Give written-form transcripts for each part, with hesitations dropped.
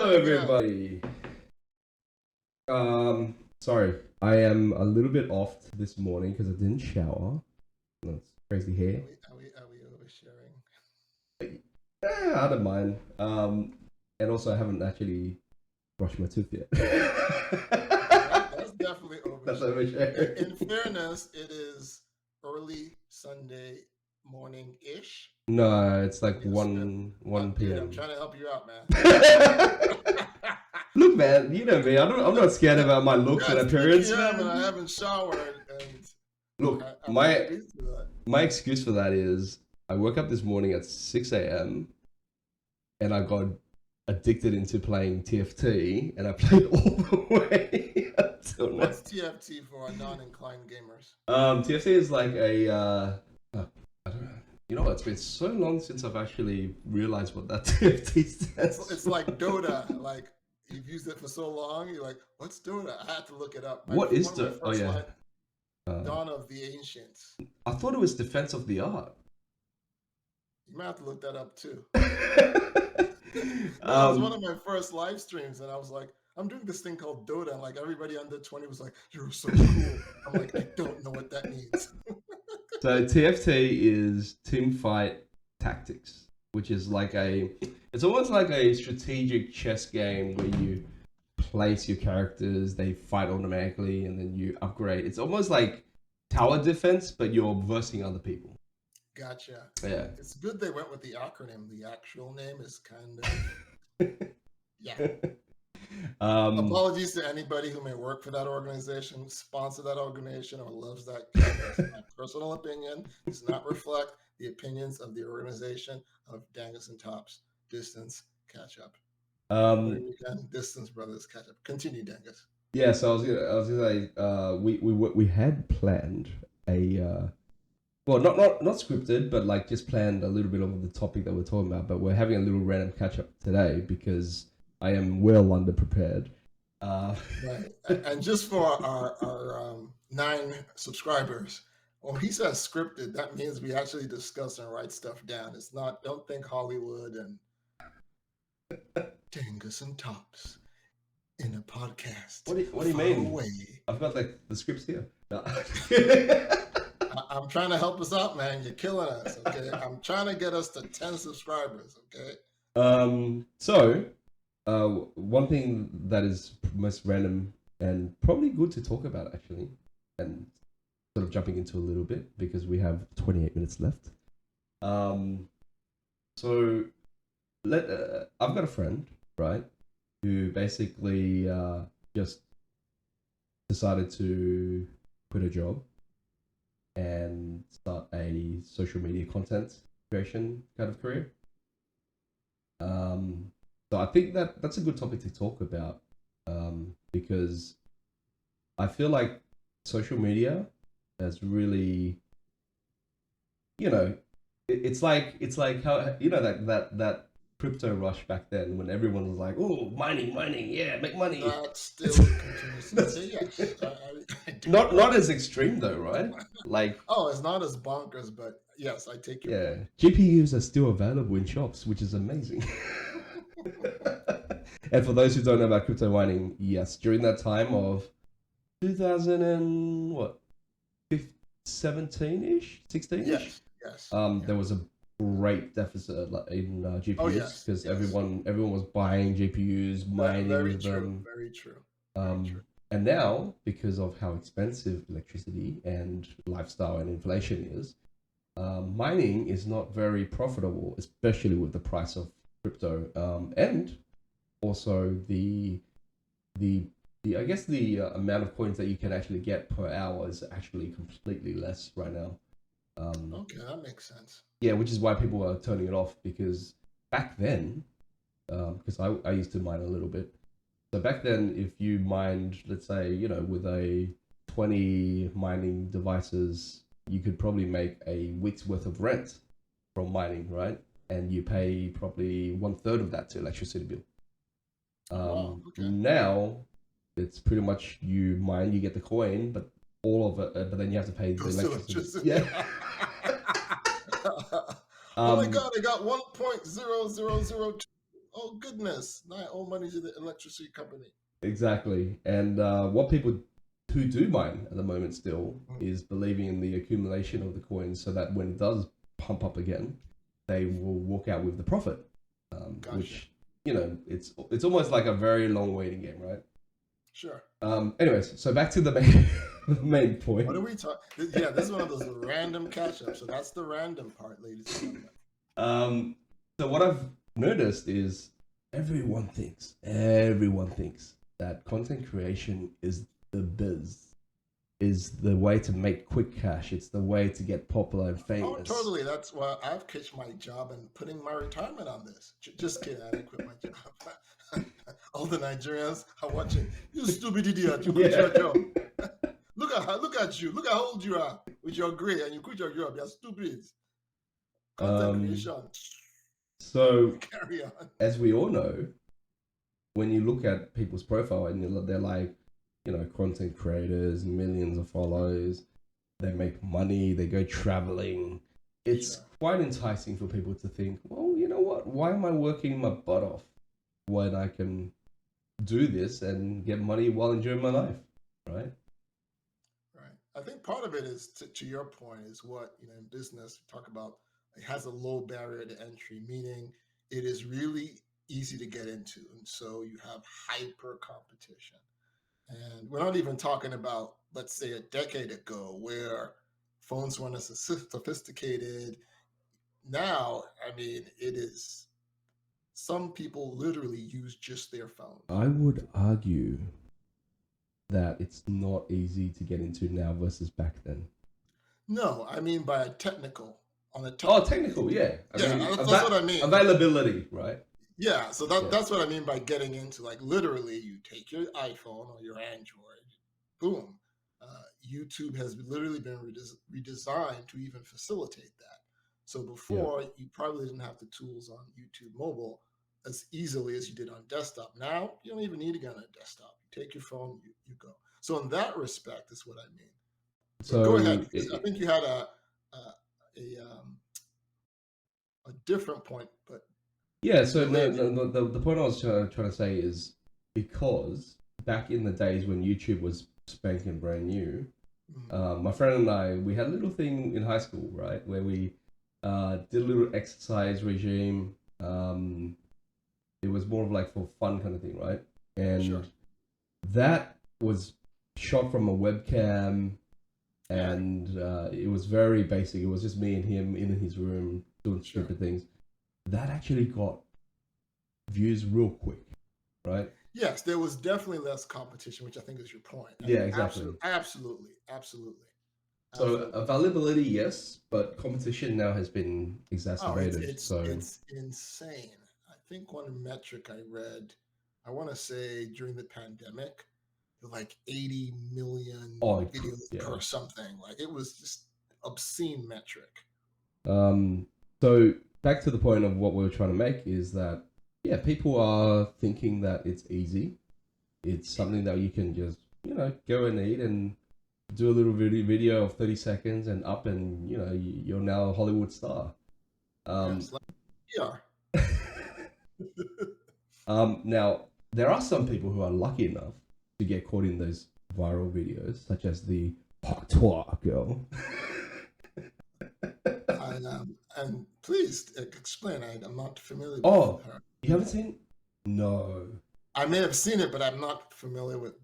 Hello, Yeah. everybody. Sorry, I am a little bit off this morning because I didn't shower. That's crazy hair. Are we oversharing? I don't mind. And also I haven't actually brushed my tooth yet. That's definitely That's oversharing. oversharing. In fairness, it is early Sunday morning-ish. No, it's And like you spent, one dude, I'm p.m. trying to help you out, man. Look, man, you know me. I'm not scared about my looks Yeah, and it's 3 appearance, p.m. and I man. haven't showered, and Look, I'm not used to that. my excuse for that is I woke up this morning at 6 a.m. and I got addicted into playing TFT, and I played all the way until now. What's TFT for non-inclined gamers? TFT is like a I don't know. You know, it's been so long since I've actually realized what that TFT stands. It's like Dota. Like you've used it for so long, you're like, what's Dota? I had to look it up. What is One of my the? Oh first yeah. line, Dawn of the Ancients. I thought it was Defense of the Art. You might have to look that up too. No, it was one um, of my first live streams, and I was like, I'm doing this thing called Dota, and like everybody under 20 was like, "You're so cool." I'm like, I don't know what that means. So TFT is Team Fight Tactics, which is like it's almost like a strategic chess game where you place your characters, they fight automatically, and then you upgrade. It's almost like tower defense, but you're versing other people. Gotcha. Yeah. It's good they went with the acronym. The actual name is kind of yeah. Apologies to anybody who may work for that organization, sponsor that organization, or loves that game. That's my personal opinion. Does not reflect the opinions of the organization of Dangus and Tops. Distance, catch up. Distance, brothers, catch up. Continue, Dangus. Yeah, so I was gonna say, we had planned a well, not scripted, but like just planned a little bit of the topic that we're talking about. But we're having a little random catch up today because I am well underprepared. Right. And just for our 9 subscribers, when he says scripted, that means we actually discuss and write stuff down. It's not, don't think Hollywood and Dangus and Tops in a podcast. What do you mean? Away. I've got like the scripts here. No. I'm trying to help us out, man. You're killing us, okay? I'm trying to get us to 10 subscribers, okay? So, one thing that is most random and probably good to talk about actually, and sort of jumping into a little bit because we have 28 minutes left. So I've got a friend, right, who basically just decided to quit a job and start a social media content creation kind of career. So I think that's a good topic to talk about because I feel like social media has really, you know, it's like how you know that crypto rush back then when everyone was like, oh, mining, yeah, make money. That still continues to say yes. I do Not as extreme though, right? Like, oh, it's not as bonkers, but yes, I take your point. GPUs are still available in shops, which is amazing. And for those who don't know about crypto mining, yes, during that time of 2000 and what, 17-ish, 16-ish, yes. There was a great deficit in GPUs because yes. everyone was buying GPUs, mining very with true, them. Very true. And now, because of how expensive electricity and lifestyle and inflation is, mining is not very profitable, especially with the price of crypto, and also the I guess the amount of coins that you can actually get per hour is actually completely less right now. Okay, that makes sense. Yeah, which is why people are turning it off because back then, because I used to mine a little bit. So back then, if you mined, let's say, you know, with a 20 mining devices, you could probably make a week's worth of rent from mining, right? And you pay probably 1/3 of that to electricity bill. Wow, okay. Now, it's pretty much you mine, you get the coin, but all of it, but then you have to pay the electricity. Yeah. Oh my god, I got 1.0002. Oh goodness, I owe money to the electricity company. Exactly. And what people who do mine at the moment still Mm, is believing in the accumulation of the coins so that when it does pump up again, they will walk out with the profit. gotcha. Which, it's almost like a very long waiting game, right? Sure. Anyways, so back to the main, the main What point. are we talking? Yeah, this is one of those random catch ups. So that's the random part, ladies and gentlemen. Um, so what I've noticed is everyone thinks that content creation is the biz, is the way to make quick cash. It's the way to get popular and Oh, famous. totally. That's why I've pitched my job and putting my retirement on this. Just kidding. I didn't quit my job. All the Nigerians are watching. You stupid idiot! You quit Yeah. your job. Look at you. Look how old you are with your gray, and you quit your job. You're stupid. Content Um, creation. so Carry on. as we all know, when you look at people's profile and they're like, content creators, millions of followers, they make money, they go traveling. It's Sure. quite enticing for people to think, well, you know what? Why am I working my butt off when I can do this and get money while enjoying my life, right? Right. I think part of it is to your point is what in business we talk about. It has a low barrier to entry, meaning it is really easy to get into, and so you have hyper competition. And we're not even talking about, let's say, a decade ago where phones weren't as sophisticated. Now, I mean, it is. Some people literally use just their phone. I would argue that it's not easy to get into now versus back then. No, I mean by on a Oh, technical. technical, yeah. I Yeah, mean, that's what I mean. availability, right? Yeah, so Yeah. that's what I mean by getting into, like, literally you take your iPhone or your Android, boom. YouTube has literally been redesigned to even facilitate that. So Yeah. before you probably didn't have the tools on YouTube mobile as easily as you did on desktop. Now you don't even need to get on a desktop. You take your phone, you go. So in that respect is what I mean. But go ahead, So, because I think you had a, a different point, but yeah, it's so no, related. no, no, the point I was trying to say is because back in the days when YouTube was spanking brand new, Mhm. my friend and I, we had a little thing in high school, right, where we did a little exercise regime. It was more of like for fun kind of thing, right? Sure. And that was shot from a webcam, Yeah, and it was very basic. It was just me and him in his room doing sure. stupid things. That actually got views real quick, right? Yes, there was definitely less competition, which I think is your point. Yeah, exactly. Absolutely. So availability, yes, but competition now has been Oh, exacerbated. So it's insane. I think one metric I read, I want to say during the pandemic, like 80 million oh videos yeah. per something. Like it was just obscene metric. So back to the point of what we were trying to make is that yeah, people are thinking that it's easy. It's something that you can just go and eat and do a little video of 30 seconds and up, and you're now a Hollywood star. Yes, like we are. Now there are some people who are lucky enough to get caught in those viral videos, such as the Patois girl. And please explain. I'm not familiar with Oh, her. you haven't seen? No. I may have seen it, but I'm not familiar with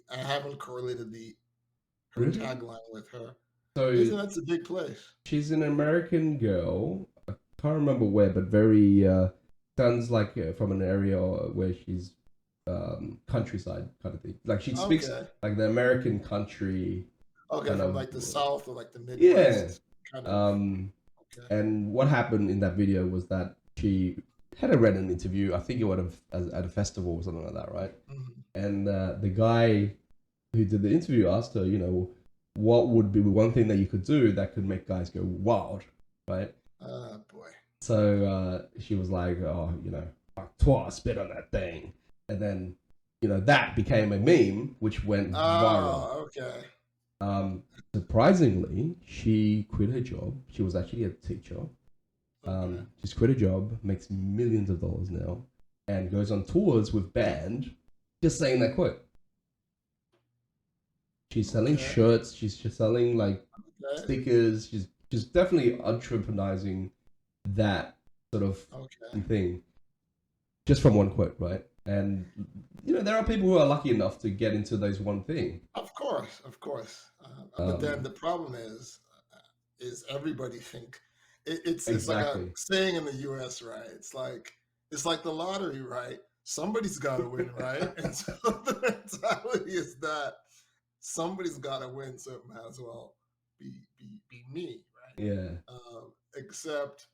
I haven't correlated the her Really? tagline with her. So Isn't that's a big place? she's an American girl. I can't remember where, but very sounds like from an area where she's countryside kind of thing. Like she speaks Okay. like the American country Okay, kind from of. like the South or like the Yeah. Midwest kind of. Um, Okay. and what happened in that video was that she had a random interview. I think it would have at a festival or something like that, right? Mhm. And the guy who did the interview asked her, what would be one thing that you could do that could make guys go wild, right? Boy. So she was like, oh, toi, spit on that thing. And then, that became a meme, which went viral. Oh, okay. Surprisingly, she quit her job. She was actually a teacher. Okay. She's quit a job, makes millions of dollars now, and goes on tours with band, just saying that quote. She's selling Okay. shirts. She's just selling like Okay. stickers. She's definitely entrepreneurizing that sort of Okay. thing just from one quote, right? And there are people who are lucky enough to get into those one thing. Of course, of course. But then the problem is everybody think it's like a Exactly. saying in the U.S., right? It's like the lottery, right? Somebody's got to win, right? And so the mentality is that somebody's got to win, so it might as well be me, right? Yeah. Except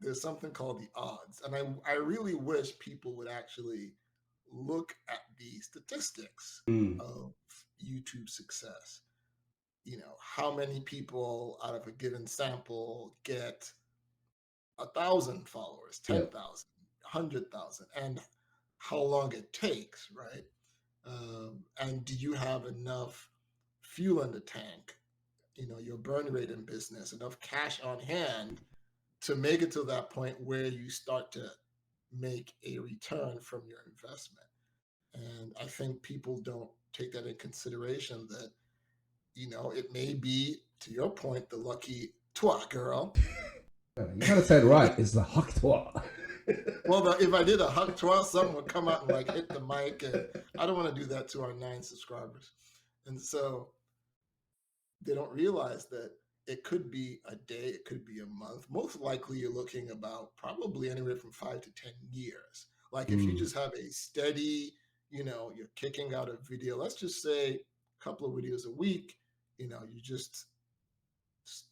there's something called the odds, and I really wish people would actually look at the statistics Mm. of YouTube success. How many people out of a given sample get 1,000 followers, Yeah. 10,000, 100,000, and how long it takes, right? And do you have enough fuel in the tank, your burn rate in business, enough cash on hand to make it to that point where you start to make a return from your investment? And I think people don't take that in consideration that, it may be, to your point, the lucky twat girl. You gotta say it right. It's the hak toi. Well, if I did a hak twat, someone would come out and like hit the mic, and I don't want to do that to our 9 subscribers. And so they don't realize that it could be a day, it could be a month. Most likely, you're looking about probably anywhere from 5 to 10 years. Like if you Mm. just have a steady, you're kicking out a video, let's just say a couple of videos a week, you're just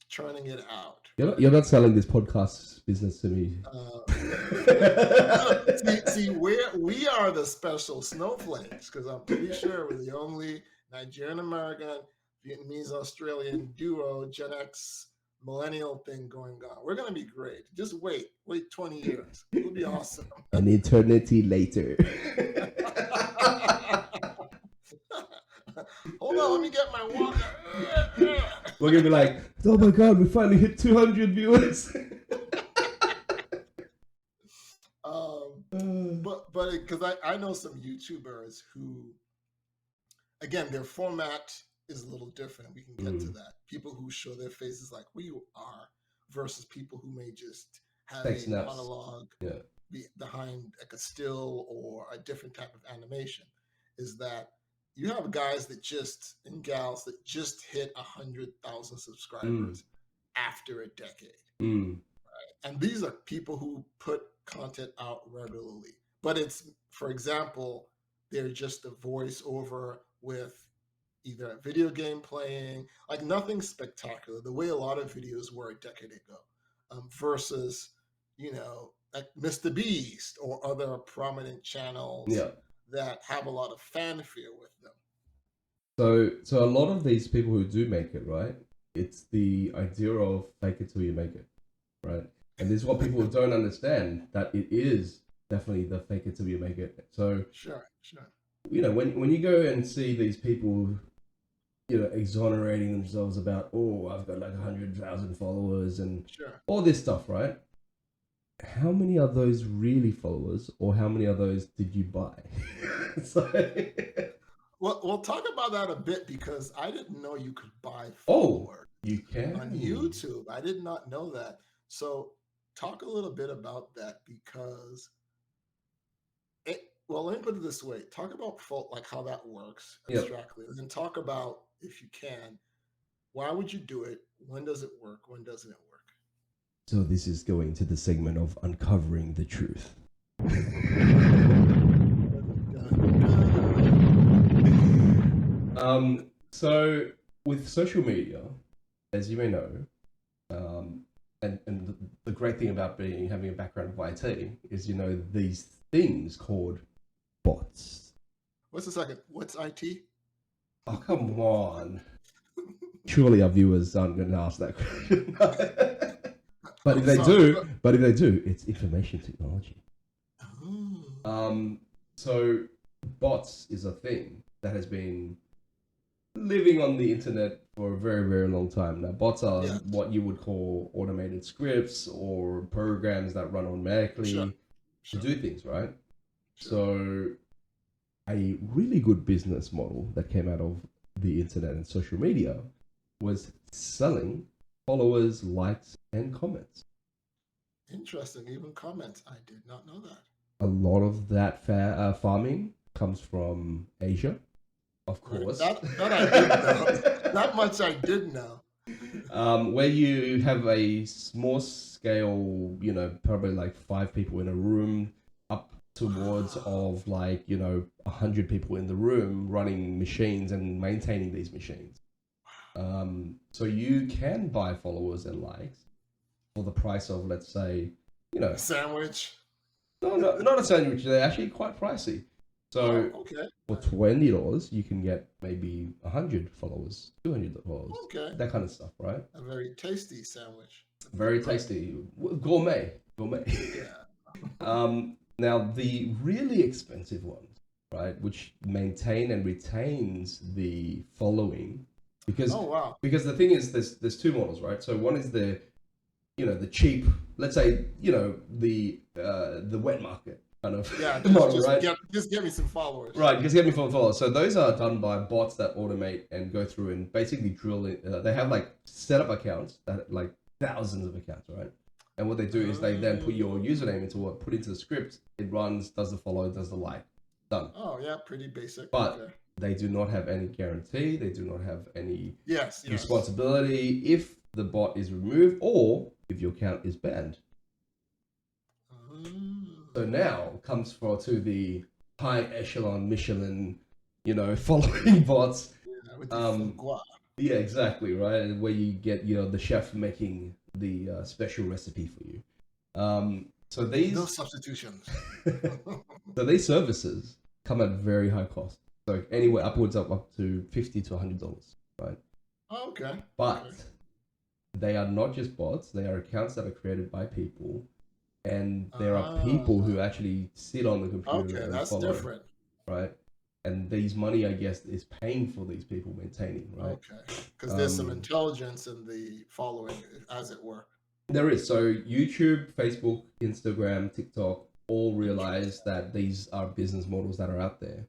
churning it out. You're not selling this podcast business to me. See, we are the special snowflakes, because I'm pretty sure we're the only Nigerian American, Vietnamese Australian duo, Gen X millennial thing going on. We're gonna be great. Just wait 20 years. It'll be awesome. An eternity later. Hold on, let me get my water. We're gonna be like, oh my god, we finally hit 200 viewers. But because I know some YouTubers who, again, their format is a little different. We can get to that. People who show their faces like we are versus people who may just have a monologue behind like a still or a different type of animation. Is that you have guys and gals that just hit 100,000 subscribers after a decade. Right? And these are people who put content out regularly. But it's, for example, they're just a voiceover with either a video game playing, like nothing spectacular, the way a lot of videos were a decade ago, versus, like Mr. Beast or other prominent channels that have a lot of fanfare with them. So a lot of these people who do make it, right? It's the idea of fake it till you make it, right? And this is what people don't understand, that it is definitely the fake it till you make it. So sure. When you go and see these people, exonerating themselves about, oh, I've got like 100,000 followers and all this stuff, right? How many are those really followers, or how many of those did you buy? Well, we'll talk about that a bit, because I didn't know you could buy followers. You can on YouTube. I did not know that. So talk a little bit about that, because well, let me put it this way. Talk about like how that works abstractly, and then talk about, if you can, why would you do it? When does it work? When doesn't it work? So this is going to the segment of uncovering the truth. So with social media, as you may know, and the great thing about having a background of IT is, these things called bots. What's the second? What's IT? Oh, come on. Surely our viewers aren't going to ask that question. But if they do, it's information technology. So bots is a thing that has been living on the internet for a very, very long time. Now, bots are Yeah, what you would call automated scripts or programs that run sure, automatically to sure, do things, right? sure. So, a really good business model that came out of the internet and social media was selling followers, likes, and comments. Interesting. Even comments. I did not know that. A lot of that farming comes from Asia, of Right. course. That I did know. That much I did know. Where you have a small scale, probably like 5 people in a room, up towards Wow. of like 100 people in the room running machines and maintaining these machines. So you can buy followers and likes for the price of, let's say, you A know, sandwich. no, not a sandwich. They're actually quite pricey. Oh, So okay. for $20, you can get maybe 100 followers, 200 followers, Okay. that kind of stuff, right? A very tasty sandwich. A Very big bite. tasty, gourmet, gourmet. Yeah. Now the really expensive ones, right, which maintain and retains the following, because Oh, wow. because the thing is, there's two models, right? So one is the cheap, let's say, the wet market kind of Yeah, model, right? just get me some followers. Right, because get me for followers. So those are done by bots that automate and go through and basically drill it. They have like setup accounts that like thousands of accounts, right? And what they do is they then put your username put into the script. It runs, does the follow, does the like, done. Oh, yeah, pretty basic. But Okay. they do not have any guarantee. They do not have any Yes, yes. responsibility if the bot is removed or if your account is banned. So now comes to the high echelon Michelin, following bots. Yeah, with the foie gras. Yeah, exactly, right. Where you get the chef making the special recipe for you. So No these substitutions. so these services come at very high cost. So anywhere upwards of up to $50 to $100, right? Oh, okay. But Okay. they are not just bots; they are accounts that are created by people, and there are people Ah, who actually sit on the computer okay, and that's follow, different. right? And these money, I guess, is paying for these people maintaining, right? Okay, because there's some Um, intelligence in the following, as it were. there is. So YouTube, Facebook, Instagram, TikTok all realize Interesting. that these are business models that are out there.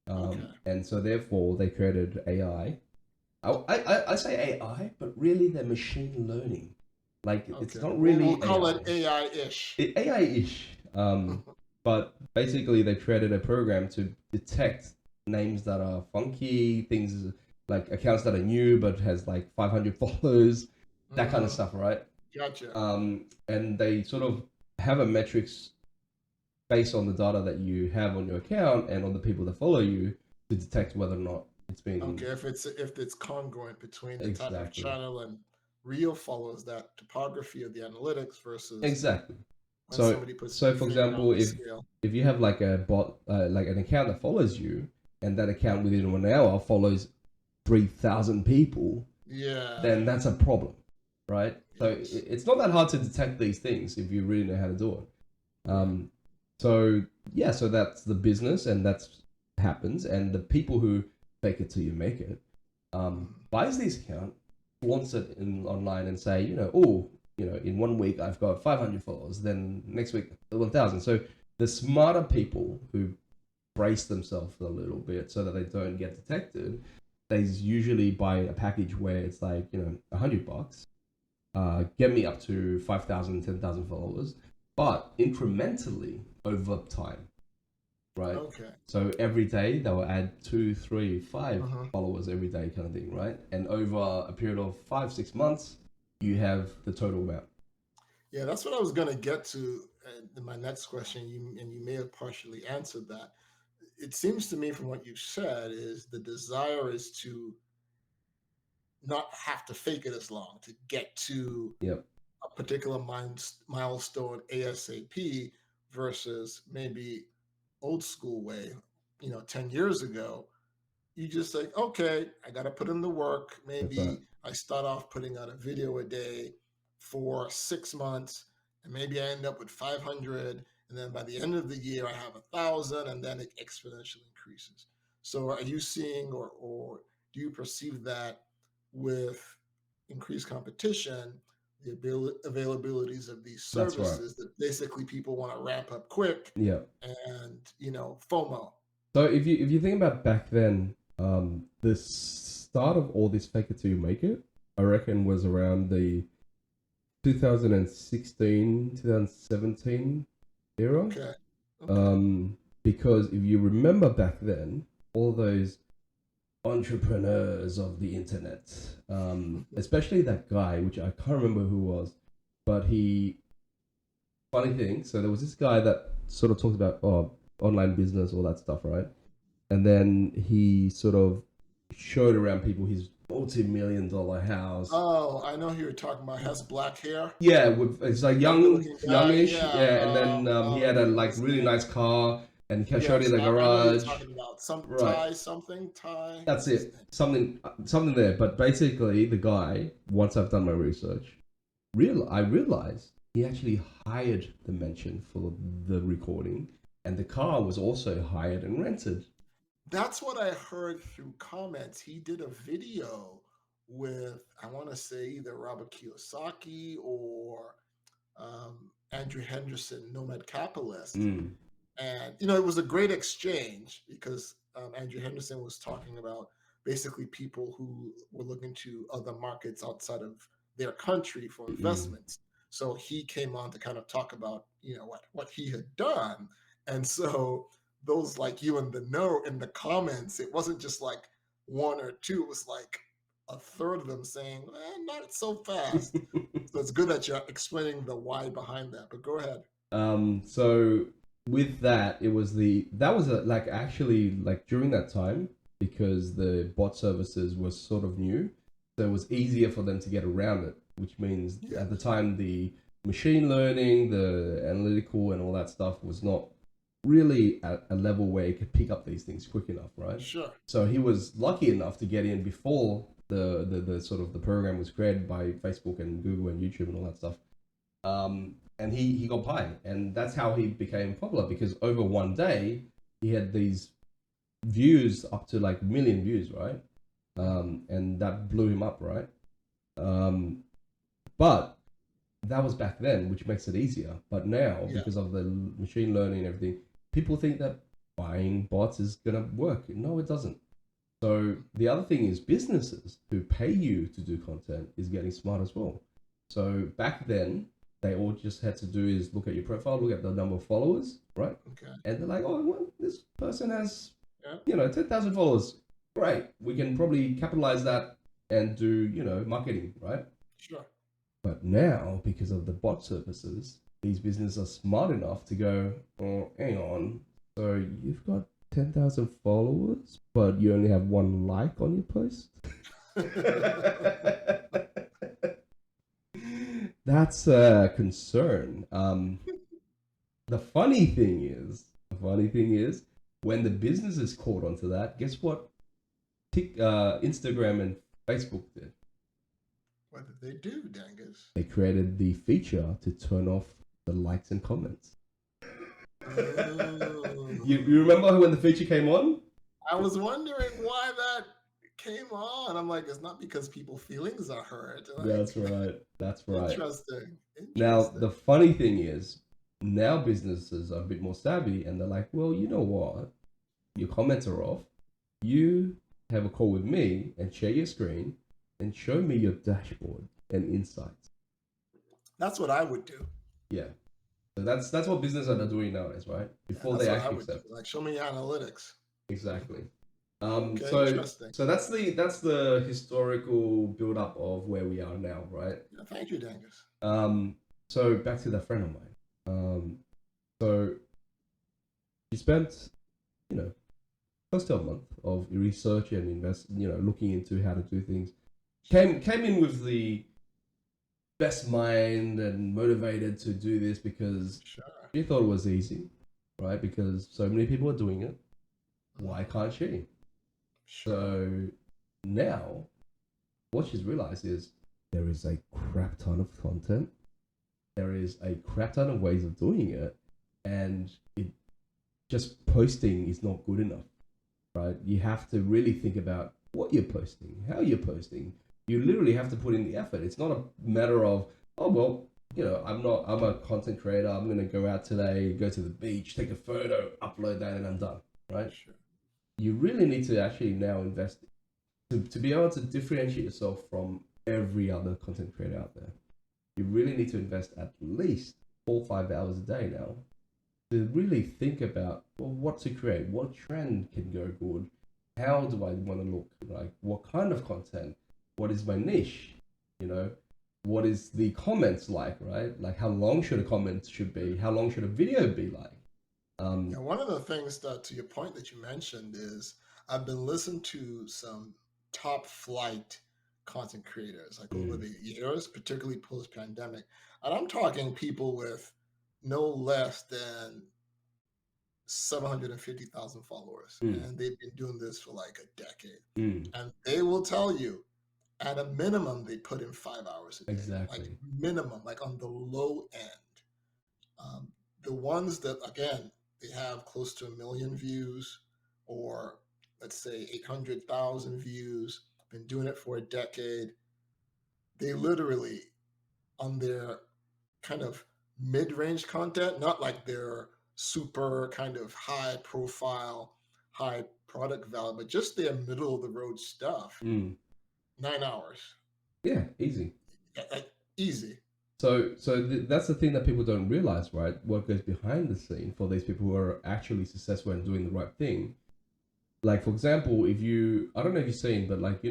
Okay. And so therefore they created AI. I say AI, but really they're machine learning. Like it's Okay. not We'll really call AI. it AI-ish. AI-ish. But basically they created a program to detect names that are funky, things like accounts that are new but has like 500 followers, that kind of Hmm. stuff, right? Gotcha. And they sort of have a metrics based on the data that you have on your account and on the people that follow you to detect whether or not it's been Okay, if it's congruent between the type of exactly. channel and real follows that topography of the analytics versus Exactly. when So, somebody puts so their for finger on example, the scale. if you have like a bot, like an account that follows you, and that account within 1 hour follows 3,000 people, Yeah. then that's a problem, right? So Yes. it's not that hard to detect these things if you really know how to do it. Right. So yeah, so that's the business, and that's happens, and the people who fake it till you make it, Mhm. buys these account, flaunts it online, and say, oh, in 1 week I've got 500 followers, then next week 1,000. So the smarter people who brace themselves a little bit so that they don't get detected, they usually buy a package where it's like $100, get me up to 5,000, 10,000 followers, but incrementally over time, right? Okay. So every day they'll add two, three, five Uh-huh. followers every day, kind of thing, right? And over a period of 5, 6 months, you have the total amount. Yeah, that's what I was going to get to in my next question. You may have partially answered that. It seems to me from what you've said is the desire is to not have to fake it as long to get to Yep. a particular milestone ASAP versus maybe old school way, 10 years ago. You just like, okay, I got to put in the work. That's right. Maybe I start off putting out a video a day for 6 months, and maybe I end up with 500. And then by the end of the year, I have 1,000, and then it exponentially increases. So are you seeing or do you perceive that with increased competition, the availabilities of these That's right. services, that basically people want to ramp up quick Yeah. and, FOMO? So if you think about back then, the start of all this fake it till you make it, I reckon was around the 2016, 2017 era. Okay. Okay. Because if you remember back then, all those entrepreneurs of the internet, especially that guy, which I can't remember who was, but funny thing, so there was this guy that sort of talked about online business, all that stuff, right? And then he sort of showed around people his multi-million-dollar house. Oh, I know who you're talking about. Has black hair. Yeah, with it's like Younger-looking guy. youngish, Yeah. yeah. And then he had a What like was his really name? nice car, and he showed it Yes, in the I know who you're garage. talking about. Some Right. Ty something. Ty. That's What's his it. name? Something there. But basically, the guy, once I've done my research, I realized he actually hired the mansion for the recording, and the car was also hired and rented. That's what I heard through comments. He did a video with, I want to say, either Robert Kiyosaki or Andrew Henderson, Nomad Capitalist. Mm. And, it was a great exchange because Andrew Henderson was talking about basically people who were looking to other markets outside of their country for investments. So he came on to kind of talk about, what he had done. And so those like you in the comments, it wasn't just like one or two, it was like a third of them saying, not so fast. So it's good that you're explaining the why behind that, but go ahead. So with that, actually during that time, because the bot services were sort of new, so it was easier for them to get around it, which means at the time the machine learning, the analytical and all that stuff was not really at a level where it could pick up these things quick enough, right? Sure. So he was lucky enough to get in before the sort of the program was created by Facebook and Google and YouTube and all that stuff. And he got Pi, and that's how he became popular, because over one day he had these views up to like 1 million views, right? And that blew him up, right? But that was back then, which makes it easier. But now, because of the machine learning and everything, people think that buying bots is gonna work. No, it doesn't. So the other thing is businesses who pay you to do content is getting smart as well. So back then, they all just had to do is look at your profile, look at the number of followers, right? Okay. And they're like, oh, well, this person has, 10,000 followers. Great. We can probably capitalize that and do, marketing, right? Sure. But now, because of the bot services, these businesses are smart enough to go, oh, hang on. So you've got 10,000 followers, but you only have 1 like on your post? That's a concern. The funny thing is, when the businesses caught onto that, guess what? Instagram and Facebook did. What did they do, Dangus? They created the feature to turn off the likes and comments. You remember when the feature came on? I was wondering why that came on. I'm like, it's not because people's feelings are hurt. Like, That's right. Interesting. Now, the funny thing is, now businesses are a bit more savvy, and they're like, well, you know what? Your comments are off. You have a call with me and share your screen and show me your dashboard and insights. That's what I would do. Yeah. So that's what businesses are doing nowadays, right? Before they actually accept. Like, show me your analytics. Exactly. Okay, so that's the historical build up of where we are now, right? Yeah, thank you, Dangus. So back to that friend of mine. So she spent, close to a month of research and looking into how to do things. Came in with the best mind and motivated to do this because she thought it was easy, right? Because so many people are doing it. Why can't she? So now, what she's realized is there is a crap ton of content. There is a crap ton of ways of doing it, and just posting is not good enough, right? You have to really think about what you're posting, how you're posting. You literally have to put in the effort. It's not a matter of, oh, well, I'm a content creator. I'm going to go out today, go to the beach, take a photo, upload that, and I'm done, right? Sure. You really need to actually now invest to be able to differentiate yourself from every other content creator out there. You really need to invest at least 4 or 5 hours a day now to really think about, well, what to create, what trend can go good, how do I want to look, like what kind of content, what is my niche, what is the comments like, right? Like how long should a comment should be, how long should a video be like? Yeah, one of the things that, to your point that you mentioned, is I've been listening to some top flight content creators like over mm, the years, particularly post pandemic. And I'm talking people with no less than 750,000 followers. mm, And they've been doing this for like a decade. mm, And they will tell you at a minimum, they put in 5 hours a day, like exactly. minimum, like on the low end. Um, the ones that, again, they have close to 1 million views, or let's say 800,000 views, been doing it for a decade. They literally, on their kind of mid range content, not like their super kind of high profile, high product value, but just their middle of the road stuff, Mm, 9 hours. yeah, easy. Like, easy. So that's the thing that people don't realize, right? What goes behind the scene for these people who are actually successful and doing the right thing. Like, for example, I don't know if you've seen, but like,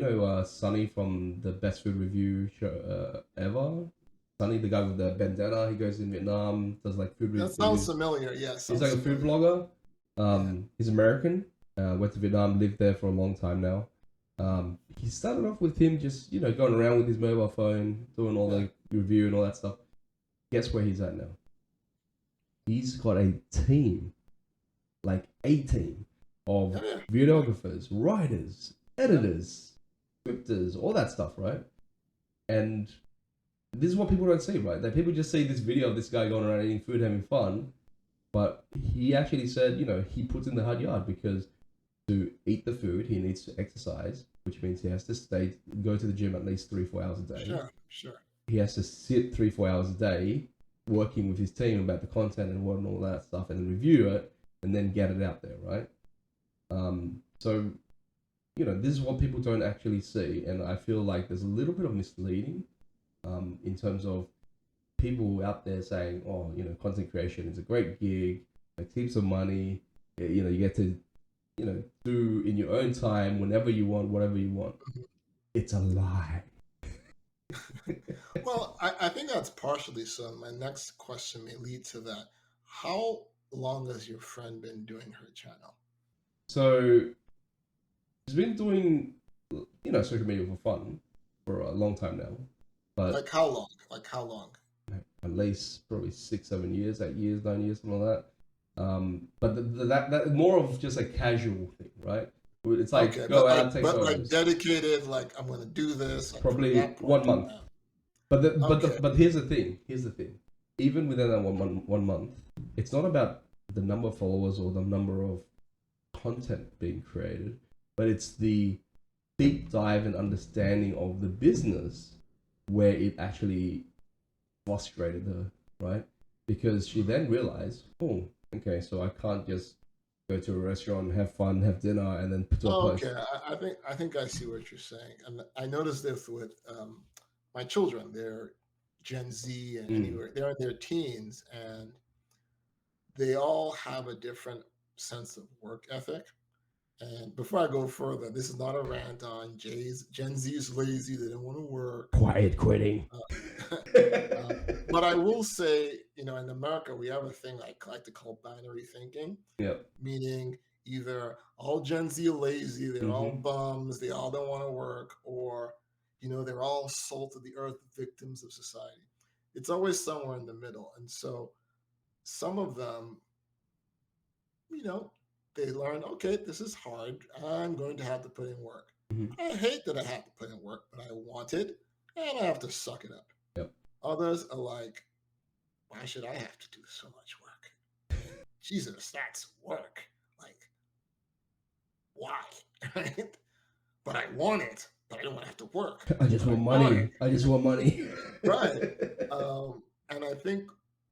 Sunny from the Best Food Review show ever. Sunny, the guy with the bandana, he goes in Vietnam, does like food That sounds reviews. familiar. Yeah, He's sounds like a food familiar. blogger. Yeah. He's American. Went to Vietnam, lived there for a long time now. He started off with him just, going around with his mobile phone, doing all Yeah. the review and all that stuff. Guess where he's at now? He's got a team, like a team of Yeah. Yeah. videographers, writers, editors, scripters, all that stuff, right? And this is what people don't see, right? That people just see this video of this guy going around eating food, having fun. But he actually said, he puts in the hard yard because to eat the food, he needs to exercise, which means he has to go to the gym at least 3 or 4 hours a day. Sure. Sure. He has to sit 3 or 4 hours a day working with his team about the content and what and all that stuff, and then review it and then get it out there, right? So this is what people don't actually see, and I feel like there's a little bit of misleading in terms of people out there saying, oh, content creation is a great gig, like heaps of money, you get to do in your own time whenever you want, whatever you want. It's a lie. Well, I think that's partially so. My next question may lead to that. How long has your friend been doing her channel? So she's been doing social media for fun for a long time now, but Like how long? Like how long? at least probably 6, 7 years, 8 years, 9 years, something like that. But that more of just a casual thing, right? It's like Okay, go out, take but like photos. dedicated, like I'm gonna do this like, from Probably that point 1 month. to now. Okay. But here's the thing. Here's the thing. Even within that 1 month, it's not about the number of followers or the number of content being created, but it's the deep dive and understanding of the business where it actually frustrated her, right? Because she then realized, oh, okay, so I can't just go to a restaurant, have fun, have dinner, and then put to a Oh, post. okay. I think I see what you're saying, and I noticed this with my children. They're Gen Z and Mm, anywhere they're in their teens, and they all have a different sense of work ethic. And before I go further, this is not a rant on Gen Z is lazy; they don't want to work. quiet quitting. Uh, but I will say, in America, we have a thing I like to call binary thinking, Yep. meaning either all Gen Z are lazy, they're all Mm-hmm. bums, they all don't want to work, or they're all salt of the earth victims of society. It's always somewhere in the middle. And so some of them, you know, they learn, okay, this is hard. I'm going to have to put in work. Mm-hmm. I hate that I have to put in work, but I want it, and I have to suck it up. Yep. Others are like, why should I have to do so much work? Jesus, that's work. Like, why? Right? but I want it, but I don't want to have to work. I just But I want want it. money. I just want money. Right. And I think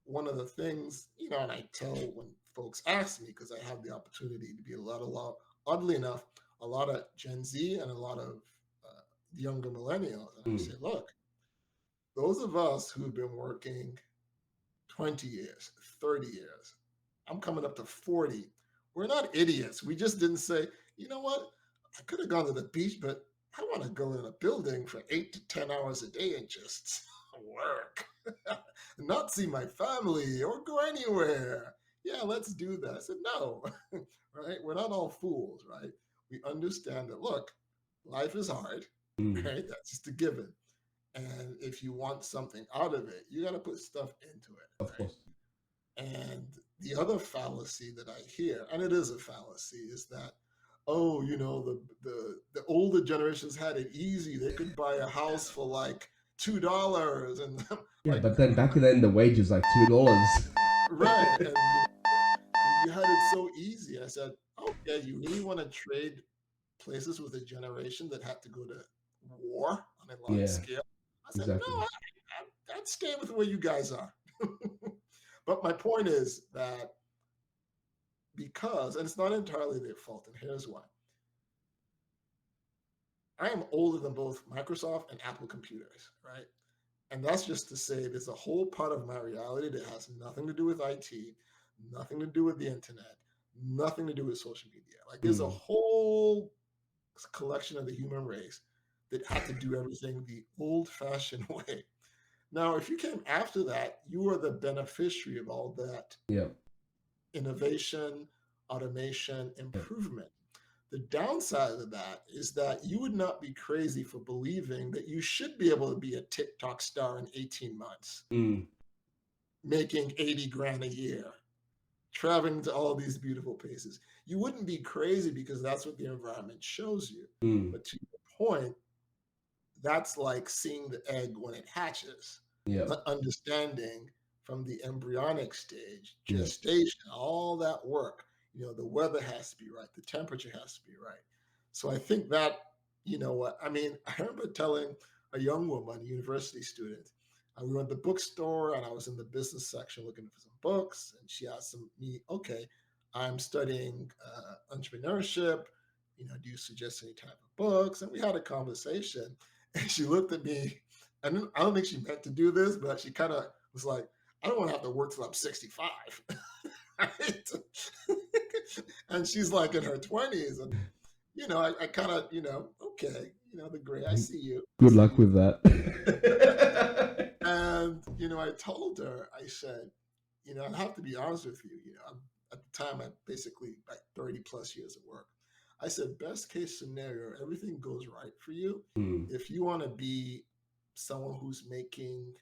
one of the things, and I tell when folks ask me, because I have the opportunity to be oddly enough, a lot of Gen Z and a lot of younger millennials. And I say, Mm, look, those of us who've been working 20 years, 30 years, I'm coming up to 40. We're not idiots. We just didn't say, you know what? I could have gone to the beach, but I want to go in a building for 8 to 10 hours a day and just work, not see my family or go anywhere. Yeah, let's do that. I said, no, right? We're not all fools, right? We understand that, look, life is hard, mm, right? That's just a given. And if you want something out of it, you got to put stuff into it, of right? course. And the other fallacy that I hear, and it is a fallacy, is that, oh, the older generations had it easy. They could buy a house for like $2, and Yeah, like, but then back then the wage is like $2. right, and you had it so easy. I said, okay, you really want to trade places with a generation that had to go to war on a large Yeah, scale? I said, exactly. no, I'd stay with where you guys are. But my point is that because, and it's not entirely their fault, and here's why. I am older than both Microsoft and Apple computers, right? And that's just to say there's a whole part of my reality that has nothing to do with IT, nothing to do with the internet, nothing to do with social media. Like there's a Mm, whole collection of the human race that had to do everything the old fashioned way. Now, if you came after that, you are the beneficiary of all that yeah, innovation, automation, yeah. improvement. The downside of that is that you would not be crazy for believing that you should be able to be a TikTok star in 18 months, Mm, making 80 grand a year, traveling to all these beautiful places. You wouldn't be crazy because that's what the environment shows you. mm, But to your point, that's like seeing the egg when it hatches, yeah, not understanding from the embryonic stage, yeah. gestation, all that work. The weather has to be right, the temperature has to be right. So I think that, what I mean, I remember telling a young woman, a university student, we were at the bookstore and I was in the business section looking for some books, and she asked me, okay, I'm studying entrepreneurship. Do you suggest any type of books? And we had a conversation. And she looked at me. I don't think she meant to do this, but she kind of was like, I don't want to have to work till I'm 65. Right? And she's like in her 20s. And, I kind of, okay, the gray, I see you. I Good see luck you. with that. And, I told her, I said, I have to be honest with you. At the time, I basically like 30 plus years of work. I said, best case scenario, everything goes right for you. Mm, If you want to be someone who's making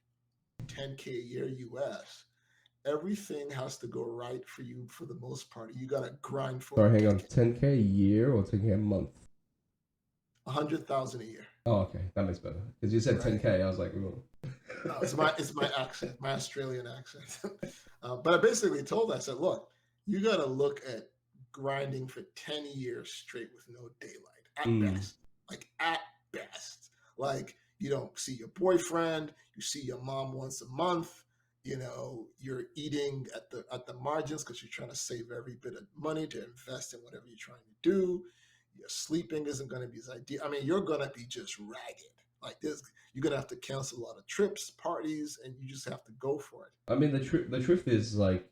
10K a year US, everything has to go right for you for the most part. You got to grind for sorry, a hang on. decade, 10K a year or 10K a month? 100,000 a year, Oh, okay, that makes better. Because you said right? 10K, I was like, oh. It's my accent, my Australian accent. But I basically told her, I said, look, you got to look at grinding for 10 years straight with no daylight at Mm, best. Like at best. Like you don't see your boyfriend, you see your mom once a month. You're eating at the margins because you're trying to save every bit of money to invest in whatever you're trying to do. Your sleeping isn't going to be as ideal. I mean, you're going to be just ragged. Like this, you're gonna have to cancel a lot of trips, parties, and you just have to go for it. I mean, the truth is, like,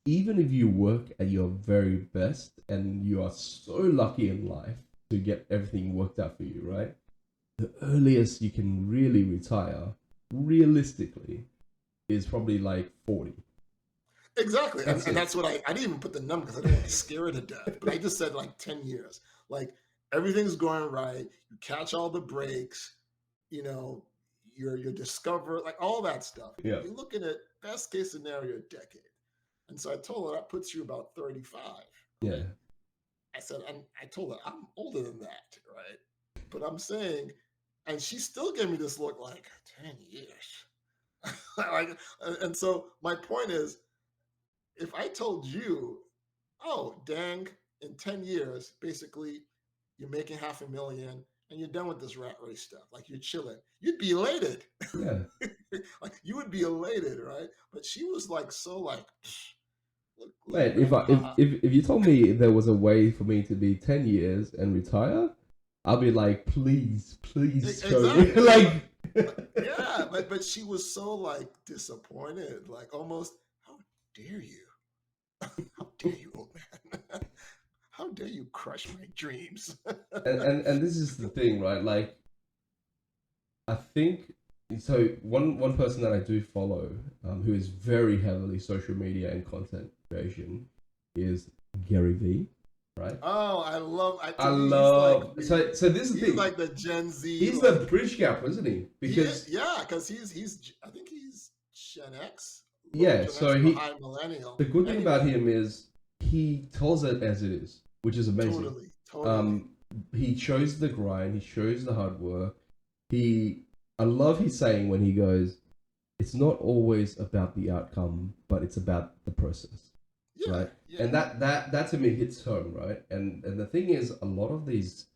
even if you work at your very best and you are so lucky in life to get everything worked out for you, right? The earliest you can really retire, realistically, is probably like 40. Exactly, That's and it. that's what I didn't even put the number because I didn't want to scare her to death. But I just said like 10 years. Like everything's going right. You catch all the breaks. You know, you're discover like all that stuff. Yeah. You're looking at best case scenario a decade. And so I told her that puts you about 35, Yeah. right? I said, and I told her I'm older than that, right? But I'm saying, and she still gave me this look like 10 years. Like, and so my point is, if I told you, oh, dang, in 10 years, basically you're making 500,000, and you're done with this rat race stuff. Like you're chilling. You'd be elated. Yeah. Like you would be elated, right? But she was like so like, look, Mate, if I grandpa. if you told me there was a way for me to be 10 years and retire, I'll be like, please show me. Exactly. Like, Yeah, but she was so like disappointed, like almost, how dare you? How dare you, old man? How dare you crush my dreams? and this is the thing, right? Like, I think so. One person that I do follow, who is very heavily social media and content creation, is Gary V. Right? Oh, I love. I To me, love. So this is the he's thing. like the Gen Z. He's Like, the bridge gap, isn't he? Because yeah, because he's. I think he's Gen X, low yeah. Gen So X, or he high millennial. the good thing about Anyway, him is he tells it as it is, which is amazing. totally. He shows the grind. He shows the hard work. I love his saying when he goes, "It's not always about the outcome, but it's about the process." Yeah, Right? yeah. And that to me hits home, right? And the thing is, a lot of these,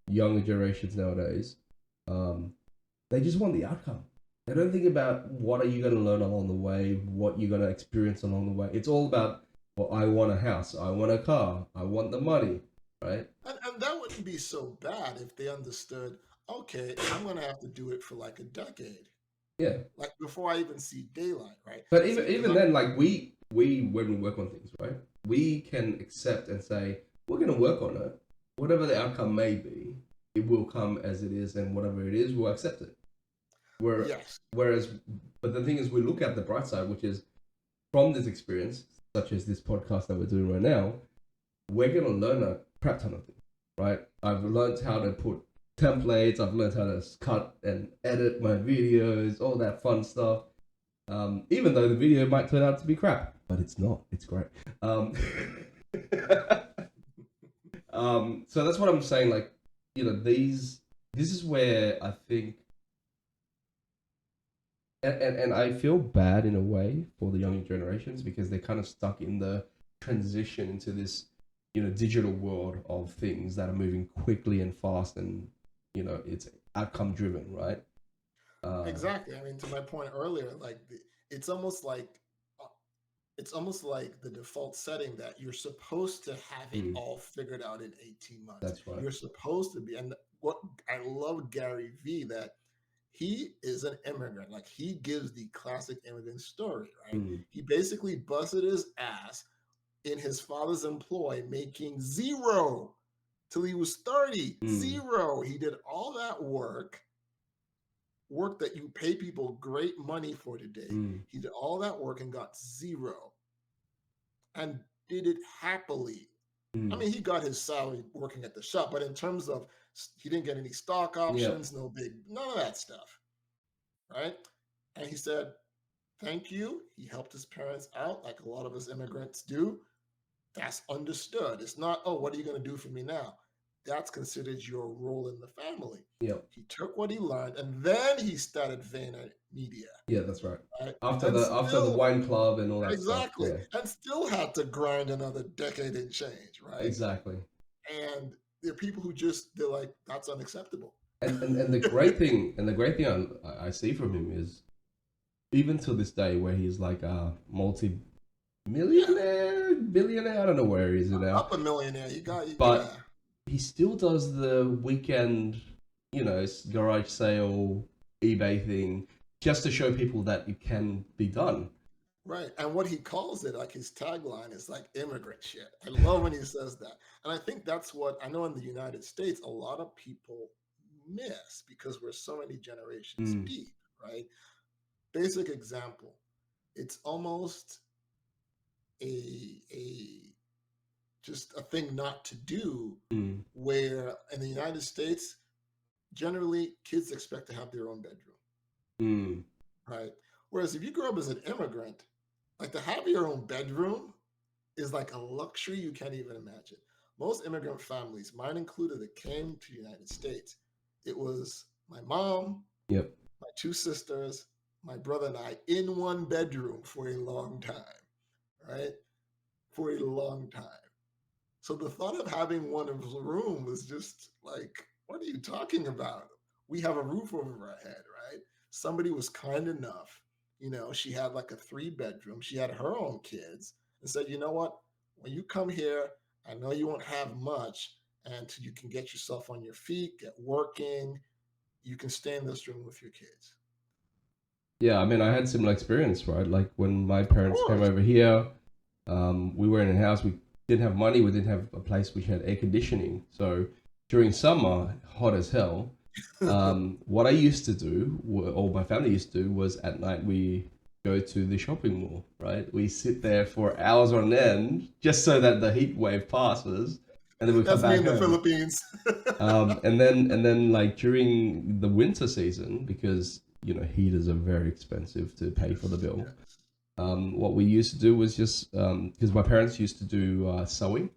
younger generations nowadays, they just want the outcome. They don't think about what are you going to learn along the way, what you're going to experience along the way. It's all about, well, I want a house, I want a car, I want the money, right? And that wouldn't be so bad if they understood, okay, I'm going to have to do it for like a decade, Yeah. like before I even see daylight, right? But See, 'cause even then, like we when we work on things, right? We can accept and say we're going to work on it. Whatever the outcome may be, it will come as it is, and whatever it is, we'll accept it. Yes. Whereas, but the thing is, we look at the bright side, which is from this experience, such as this podcast that we're doing right now, we're going to learn a crap ton of things, right? I've learned how to put templates, I've learned how to cut and edit my videos, all that fun stuff. Even though the video might turn out to be crap, but it's not. It's great. So that's what I'm saying. Like, this is where I think, and I feel bad in a way for the younger generations because they're kind of stuck in the transition into this, digital world of things that are moving quickly and fast, and it's outcome driven, right? Exactly. I mean, to my point earlier, like it's almost like uh, it's almost like the default setting that you're supposed to have it all figured out in 18 months. That's right. You're supposed to be. And what I love Gary Vee, that he is an immigrant. Like he gives the classic immigrant story, right? He basically busted his ass in his father's employ, making zero till he was 30. Zero. He did all that work that you pay people great money for today. He did all that work and got zero, and did it happily. I mean, he got his salary working at the shop, but in terms of, he didn't get any stock options, none of that stuff, right? And he said, thank you. He helped his parents out like a lot of us immigrants do. That's understood. It's not, oh, what are you going to do for me now? That's considered your role in the family. Yep. He took what he learned, and then he started Vayner Media. Yeah, that's right. Right? After the wine club and all that exactly, stuff. Yeah. And still had to grind another decade and change, right? Exactly. And there are people who they're like, that's unacceptable. And the great thing I see from him is, even to this day, where he's like a multi-millionaire, billionaire, I don't know where he is now. Up a millionaire, but he still does the weekend, garage sale, eBay thing, just to show people that it can be done. Right. And what he calls it, like his tagline, is like immigrant shit. I love when he says that. And I think that's what I know in the United States, a lot of people miss because we're so many generations deep, right? Basic example. It's almost just a thing not to do, where in the United States, generally kids expect to have their own bedroom, right? Whereas if you grow up as an immigrant, like to have your own bedroom is like a luxury you can't even imagine. Most immigrant families, mine included, that came to the United States, it was my mom, my two sisters, my brother, and I in one bedroom for a long time, right? For a long time. So the thought of having one in the room was just like, what are you talking about? We have a roof over our head, right? Somebody was kind enough, she had like a 3 bedroom. She had her own kids and said, you know what? When you come here, I know you won't have much, and you can get yourself on your feet, get working. You can stay in this room with your kids. Yeah, I mean, I had similar experience, right? Like when my Of parents came course. over here, we were in a house. We didn't have money. We didn't have a place which had air conditioning. So during summer, hot as hell. What I used to do, or my family used to do, was at night we go to the shopping mall, right? We sit there for hours on end just so that the heat wave passes, and then we come That's me back in the home. Philippines. And then like during the winter season, because heaters are very expensive to pay for the bill. Yes. What we used to do was just because my parents used to do sewing,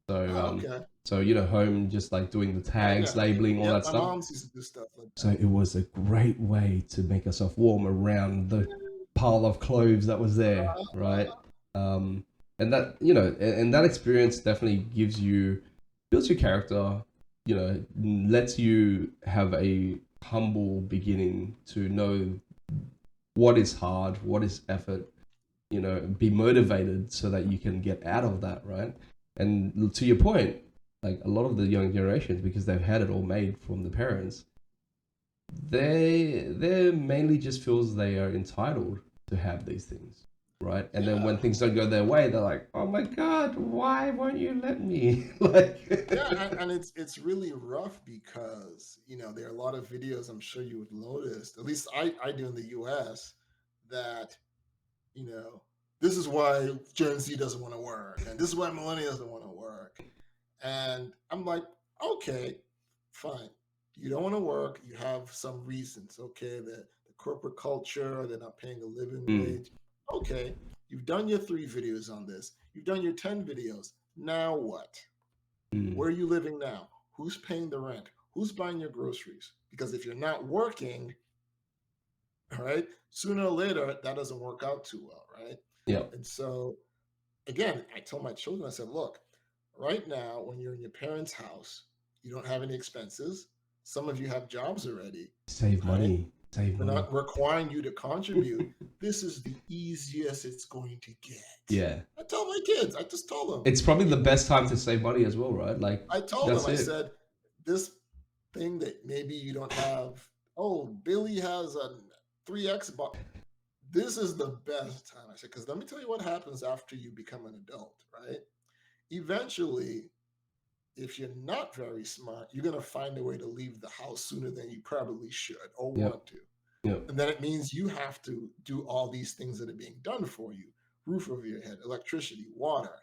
so Oh, okay. home just like doing the Oh, tags, yeah. labeling, all Yep. that My stuff. mom's used to do stuff like So it was a great way to make ourselves warm around the pile of clothes that was there, right? Um, and that and that experience definitely builds your character, lets you have a humble beginning to know what is hard, what is effort, be motivated so that you can get out of that, right? And to your point, like a lot of the young generations, because they've had it all made from the parents, they mainly just feels they are entitled to have these things, right? And then Yeah. when things don't go their way, they're like, "Oh my God, why won't you let me?" like, Yeah, and it's really rough because there are a lot of videos I'm sure you would notice, at least I do in the US, that you know this is why Gen Z doesn't want to work, and this is why millennials don't want to work. And I'm like, okay, fine. You don't want to work. You have some reasons. Okay, the corporate culture, they're not paying a living mm, wage. Okay, you've done your 3 videos on this. You've done your 10 videos. Now what? mm, Where are you living now? Who's paying the rent? Who's buying your groceries? Because if you're not working, all right, sooner or later, that doesn't work out too well, right? yeah, And so, again, I told my children, I said, look, right now, when you're in your parents' house, you don't have any expenses. Some of you have jobs already, save right? money, save We're money. not requiring you to contribute. This is the easiest it's going to get. Yeah, I tell my kids, I just told them, it's probably you the know, best time to save money as well, right? Like, I told them, that's I it. said, this thing that maybe you don't have, oh, Billy has a 3X, but this is the best time. I said, because let me tell you what happens after you become an adult, right? Eventually, if you're not very smart, you're going to find a way to leave the house sooner than you probably should or Yep, want to. yep, And then it means you have to do all these things that are being done for you: roof over your head, electricity, water,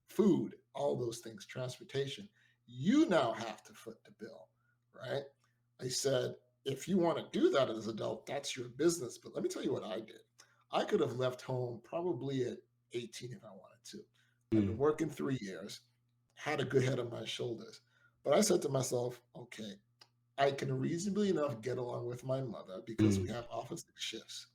food, all those things, transportation. You now have to foot the bill, right? I said, if you want to do that as an adult, that's your business. But let me tell you what I did. I could have left home probably at 18 if I wanted to. I've been mm, working 3 years, had a good head on my shoulders. But I said to myself, okay, I can reasonably enough get along with my mother because we mm, have opposite shifts.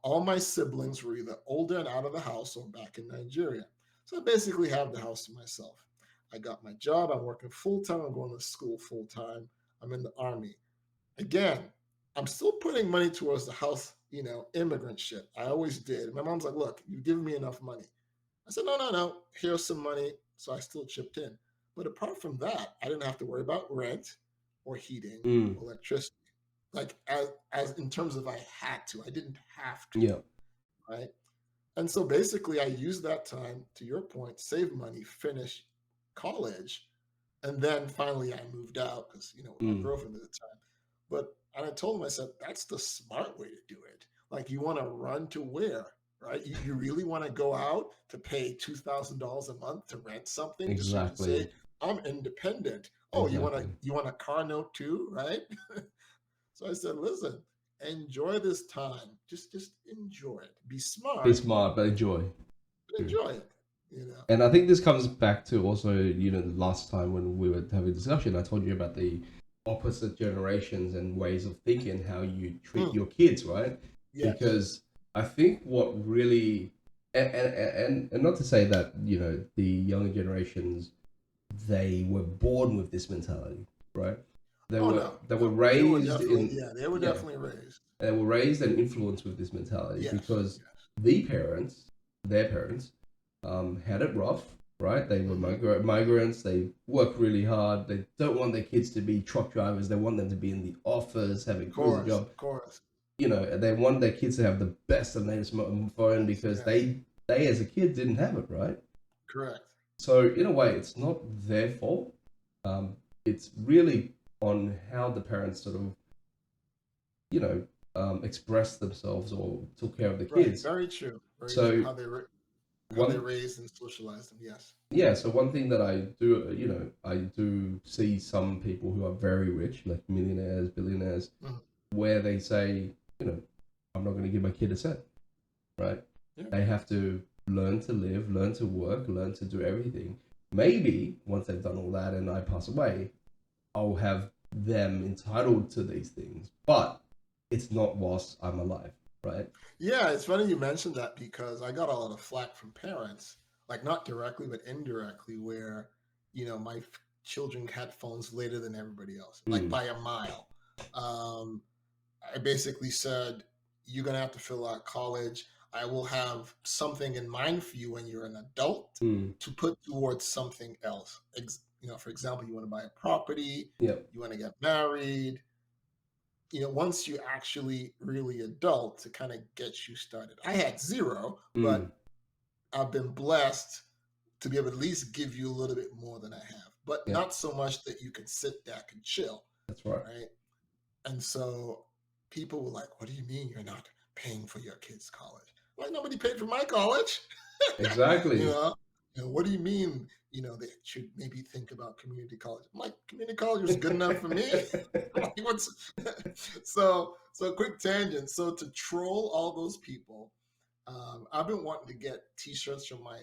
All my siblings were either older and out of the house or back in Nigeria. So I basically have the house to myself. I got my job. I'm working full time. I'm going to school full time. I'm in the army. Again, I'm still putting money towards the house, immigrant shit. I always did. My mom's like, look, you've given me enough money. I said, no, no, no. Here's some money. So I still chipped in. But apart from that, I didn't have to worry about rent or heating mm, or electricity. Like as in terms of I had to, I didn't have to, yeah, right? And so basically I used that time, to your point, save money, finish college, and then finally I moved out because with my mm, girlfriend at the time. But and I told him, I said, that's the smart way to do it. Like you want to run to where? Right? You really want to go out to pay $2,000 a month to rent something just so you can say, exactly, I'm independent. Oh, exactly. you want a car note too, right? So I said, listen, enjoy this time. Just enjoy it. Be Be smart, smart, but enjoy. but True. enjoy it. And I think this comes back to also, the last time when we were having a discussion, I told you about the opposite generations and ways of thinking, how you treat Mm, your kids, right? yes. Because I think what really, and not to say that, the younger generations they were born with this mentality, right? They Oh were no, they were no, they were raised definitely, in yeah, they were yeah, definitely raised. they were raised and influenced with this mentality Yes, because yes. the parents, their parents, had it rough, right? They were Hmm. migrants. They work really hard. They don't want their kids to be truck drivers. They want them to be in the office, having cruising job. Of course. You know, they want their kids to have the best and latest phone Yes, because yes, they as a kid didn't have it, right? correct. So in a way, it's not their fault. It's really on how the parents sort of, you know, express themselves or took care of the Right. kids. Very true. Very true. So How they one, raised and socialized them. Yes. yeah. So one thing that I do, I do see some people who are very rich, like millionaires, billionaires, Mhm. where they say, you know, I'm not going to give my kid a cent, right? Yeah. They have to learn to live, learn to work, learn to do everything. Maybe once they've done all that and I pass away, I'll have them entitled to these things, but it's not whilst I'm alive, right? Yeah, it's funny you mentioned that because I got a lot of flack from parents, like not directly but indirectly, where my children had phones later than everybody else, like Mm, by a mile. Um, I basically said, "You're gonna have to fill out college. I will have something in mind for you when you're an adult mm, to put towards something else. For example, you want to buy a property, yep, you want to get married, once you actually really adult to kind of get you started. I had zero, mm, but I've been blessed to be able to at least give you a little bit more than I have, but yep, not so much that you can sit back and chill, that's right. right? And so people were like, "What do you mean you're not paying for your kids' college?" Like nobody paid for my college. you Exactly. know, what do you mean? They should maybe think about community college. I'm like, community college was good enough for me. Like, what's so quick tangent. So to troll all those people, I've been wanting to get T-shirts from my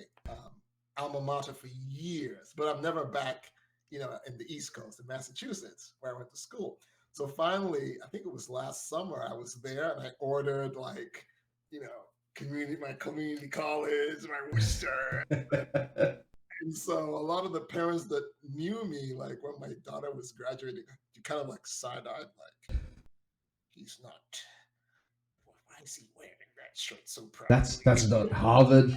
alma mater for years, but I'm never back, in the East Coast, in Massachusetts, where I went to school. So finally, I think it was last summer, I was there and I ordered like, you know, my community college, my Worcester. And so a lot of the parents that knew me, like when my daughter was graduating, you kind of like side-eyed, like, he's not, why is he wearing that shirt so that's proudly? that's not Harvard.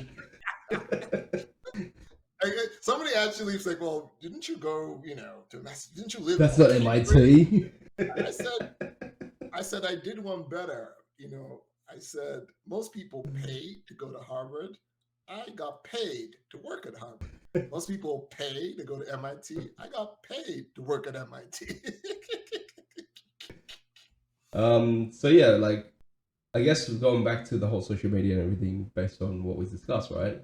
Somebody actually was like, "Well, didn't you go, to Mass? Didn't you live That's in not Cambridge?" MIT. I said, I did one better. I said most people pay to go to Harvard. I got paid to work at Harvard. Most people pay to go to MIT. I got paid to work at MIT. So yeah, like I guess going back to the whole social media and everything based on what was discussed, right?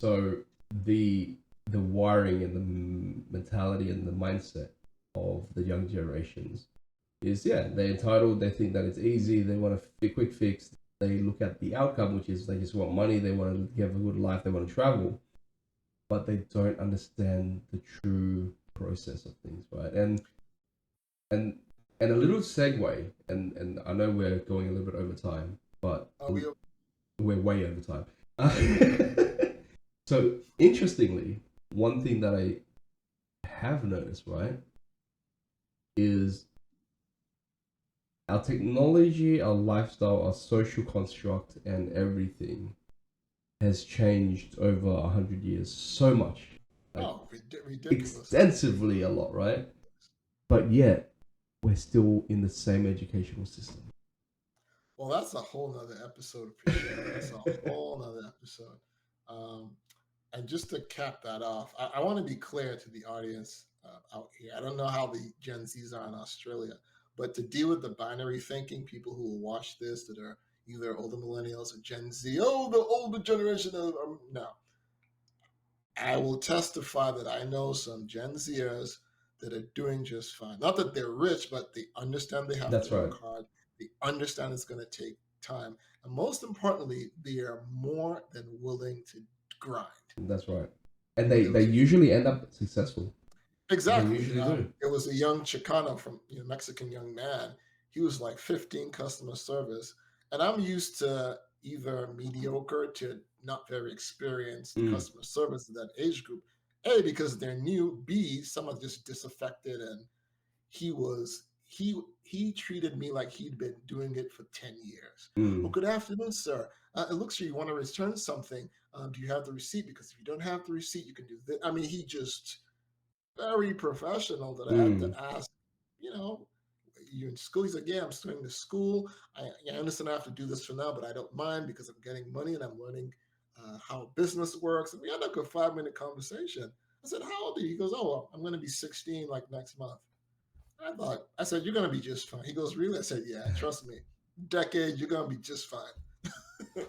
So the the wiring and the mentality and the mindset of the young generations is yeah, they're entitled, they think that it's easy, they want a quick fix, they look at the outcome, which is they just want money, they want to have a good life, they want to travel, but they don't understand the true process of things, right? And and a little segue, and I know we're going a little bit over time, but Oh, we we're way over time. So interestingly, one thing that I have noticed, right, is our technology, our lifestyle, our social construct, and everything has changed over 100 years so much, like ridiculous. extensively a lot, right? But yet we're still in the same educational system. Well, that's a whole nother episode for sure. That's a whole nother episode. Um, and just to cap that off, I want to be clear to the audience out here. I don't know how the Gen Zs are in Australia, but to deal with the binary thinking, people who will watch this that are either older millennials or Gen Z, oh, the older generation of, no. I will testify that I know some Gen Zers that are doing just fine. Not that they're rich, but they understand they have to That's right. work hard. They understand it's going to take time. And most importantly, they are more than willing to grind. That's right. And For they those usually end up successful. They Exactly. usually do. It was a young Chicano from Mexican young man. He was like 15 customer service, and I'm used to either mediocre to not very experienced Mm, customer service in that age group. A, because they're new, B, someone's just disaffected, and he treated me like he'd been doing it for 10 years. Oh, Mm, good afternoon, sir. It looks like you want to return something. Do you have the receipt? Because if you don't have the receipt, you can do this. I mean, he just very professional that I had to mm, ask, you know, you in school? He's like, yeah, I'm still in the school. I understand I have to do this for now, but I don't mind because I'm getting money and I'm learning how business works. And we had like a 5 minute conversation. I said, how old are you? He goes, oh, well, I'm going to be 16 like next month. I said, you're going to be just fine. He goes, really? I said, yeah, trust me. Decade, you're going to be just fine.